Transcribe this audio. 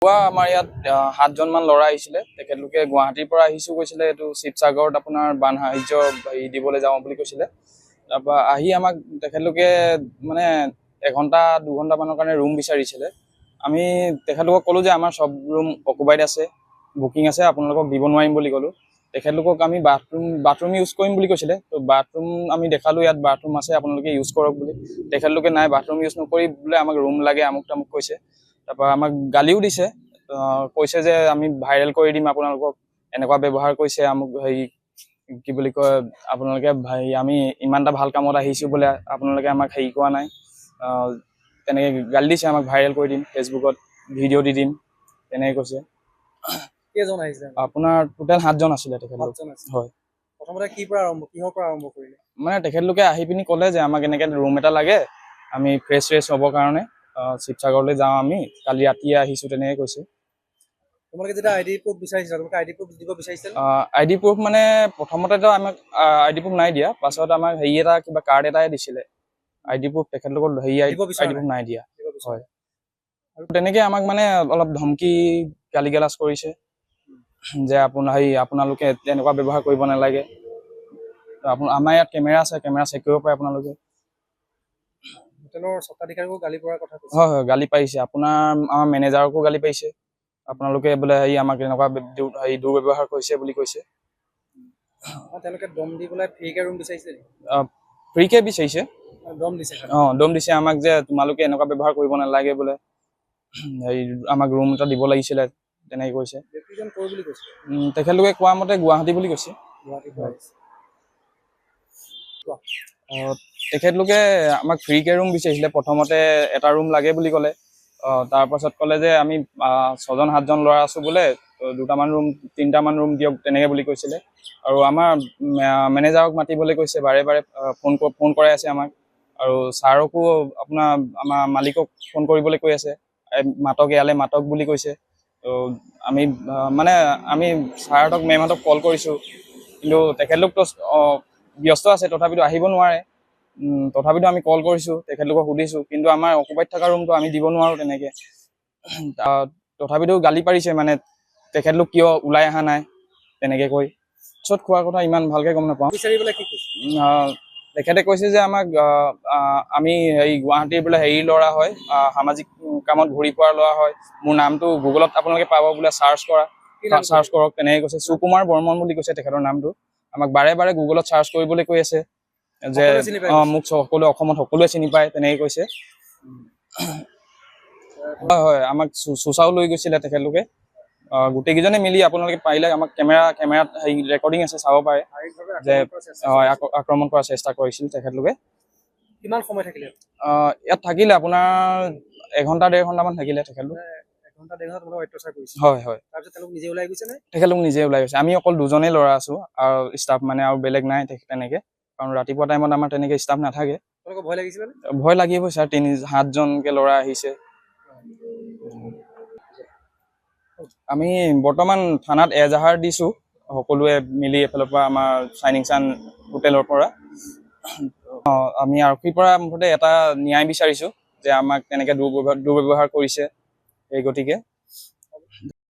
আমাৰ ইয়াত 7 জনমান ল'ৰা আহিছিলে। তেখেতলোকে গুৱাহাটীৰ পৰা আহিছো কৈছিলে, এইটো শিৱসাগৰত আপোনাৰ বান সাহায্য দিবলৈ যাওঁ বুলি কৈছিলে। তাৰপৰা আহি আমাক তেখেতলোকে মানে 1 ঘণ্টা 2 ঘণ্টা মানৰ কাৰণে ৰুম বিচাৰিছিলে। আমি তেখেতলোকক ক'লো যে আমাৰ সব ৰুম অকুপাইড আছে, বুকিং আছে, আপোনালোকক দিব নোৱাৰিম বুলি ক'লো। তেখেতলোকক আমি বাথৰুম ইউজ কৰিম বুলি কৈছিলে। তো বাথৰুম আমি দেখালো, ইয়াত বাথৰুম আছে, আপোনালোকে ইউজ কৰক বুলি। তেখেতলোকে নাই, বাথৰুম ইউজ নকৰি বোলে আমাক ৰুম লাগে, আমুক তামুক কৈছে। তাৰপৰা আমাক গালিও দিছে, কৈছে যে আমি ভাইৰেল কৰি দিম আপোনালোকক, এনেকুৱা ব্যৱহাৰ কৰিছে আমুক হেৰি কি বুলি কয়, আপোনালোকে আমি ইমান এটা ভাল কামত আহিছো বোলে, আপোনালোকে আমাক হেৰি কৰা নাই, তেনেকৈ গালি দিছে, আমাক ভাইৰেল কৰি দিম, ফেচবুকত ভিডিঅ' দি দিম, তেনেকৈ কৈছে। কেইজন আহিছে? আপোনাৰ টোটেল 7 জন আছিলে তেখেতলোক। হয়। প্ৰথমতে কিহৰ পৰা আৰম্ভ কৰিলে? মানে তেখেতলোকে আহি পিনি ক'লে যে আমাক এনেকৈ ৰুম এটা লাগে, আমি ফ্ৰেছ হ'বৰ কাৰণে শিৱসাগৰলৈ যাওঁ, আমি কালি ৰাতিয়ে আহিছো, তেনেকৈ কৈছে। তোমালোকে যেতিয়া আইডি প্ৰুফ বিচাৰিছিলা, তোমালোকে আইডি প্ৰুফ দিব বিচাৰিছিলা? আইডি প্ৰুফ মানে প্ৰথমতেতো আমাক আইডি প্ৰুফ নাই দিয়া, পাছত আমাক হেৰি এটা কিবা কাৰ্ড এটাই দিছিলে। আইডি প্ৰুফ তেখেতলোকৰ হেৰি আইডি প্ৰুফ নাই দিয়া। হয়। আৰু তেনেকৈ আমাক মানে অলপ ধমকি গালি গালাজ কৰিছে যে আপোনালোকে তেনেকুৱা ব্যৱহাৰ কৰিব নালাগে, আমাৰ ইয়াত কেমেৰা আছে, কেমেৰা চেক কৰিব পাৰে আপোনালোকে। হোটেলৰ স্বত্বাধিকাৰীকো গালি পৰাৰ কথা কৈছে। হয় হয়, গালি পাৰিছে, আমাৰ মেনেজাৰকো গালি পাৰিছে, আপোনালোকে বোলে আমাক এনেকুৱা দুৰ্ব্যৱহাৰ কৰিছে বুলি কৈছে। তেওঁলোকে দম দি পেলাই ফ্ৰীকে ৰুম বিচাৰিছে? ফ্ৰীকে বিচাৰিছে। দম দিছে? দম দিছে আমাক যে তোমালোকে এনেকুৱা ব্যৱহাৰ কৰিব নালাগে বোলে, আমাক ৰুম এটা দিব লাগিছিলে, তেনেকৈ কৈছে। তেখেতলোকে কোৱা মতে গুৱাহাটী বুলি কৈছে। তেখেতলোকে আমাক ফ্ৰীকে ৰুম বিচাৰিছিলে। প্ৰথমতে এটা ৰুম লাগে বুলি ক'লে, তাৰপাছত ক'লে যে আমি 6 জন 7 জন ল'ৰা আছো বোলে, 2টামান ৰুম 3টামান ৰুম দিয়ক, তেনেকৈ বুলি কৈছিলে। আৰু আমাৰ মেনেজাৰক মাতিবলৈ কৈছে, বাৰে বাৰে ফোন কৰাই আছে আমাক। আৰু ছাৰকো আমাৰ মালিকক ফোন কৰিবলৈ কৈ আছে, মাতক ইয়ালৈ মাতক বুলি কৈছে। তো আমি ছাৰহঁতক মেমহঁতক কল কৰিছোঁ, কিন্তু তেখেতলোকতো ব্যস্ত আছে, তথাপিতো আহিব নোৱাৰে। তথাপিতো আমি কল কৰিছোঁ, তেখেতলোকক সুধিছোঁ, কিন্তু আমাৰ অকুপাইড থকা ৰুমটো আমি দিব নোৱাৰোঁ তেনেকৈ। তথাপিতো গালি পাৰিছে, মানে তেখেতলোক কিয় ওলাই অহা নাই তেনেকৈ কৈ। পিছত খোৱাৰ কথা ইমান ভালকৈ গম নাপাওঁ। তেখেতে কৈছে যে আমাক আমি গুৱাহাটীৰ বোলে হেৰি ল'ৰা হয়, সামাজিক কামত ঘূৰি ফুৰা ল'ৰা হয়, মোৰ নামটো গুগলত আপোনালোকে পাব বোলে, চাৰ্চ কৰক, তেনেকৈ কৈছে। সুকুমাৰ বৰ্মন বুলি কৈছে তেখেতৰ নামটো। আমাক বাৰে বাৰে গুগলত চাৰ্চ কৰিবলৈ কৈ আছে যে মোক সকলোৱে চিনি পায়, তেনেকৈ কৈছে। হয় হয়, আমাক চোচাও লৈ গৈছিলে তেখেতলোকে। গোটেইকেইজনে মিলি আপোনালোকে পাৰিলে আমাক কেমেৰাত ৰেকৰ্ডিং আছে, চাব পাৰে যে আক্ৰমণ কৰাৰ চেষ্টা কৰিছিল তেখেতলোকে। কিমান সময় থাকিলে ইয়াত? থাকিলে আপোনাৰ 1 ঘণ্টা 1.5 ঘণ্টামান থাকিলে তেখেতলোক। হয় হয়। তেখেতলোক নিজে ওলাই গৈছে। আমি অকল 2জনেই ল'ৰা আছো আৰু ষ্টাফ মানে, আৰু বেলেগ নাই তেনেকৈ, কাৰণ ৰাতিপুৱা টাইমত আমাৰ তেনেকৈ ষ্টাফ নাথাকে। ভয় লাগিবই ছাৰ, 7 জনকৈ ল'ৰা আহিছে। আমি বৰ্তমান থানাত এজাহাৰ দিছোঁ, সকলোৱে মিলি এফালৰ পৰা, আমাৰ চাইনিং চান হোটেলৰ পৰা। আমি আৰক্ষীৰ পৰা মুঠতে এটা ন্যায় বিচাৰিছোঁ যে আমাক তেনেকৈ দুৰ্ব্যৱহাৰ কৰিছে, এই গতিকে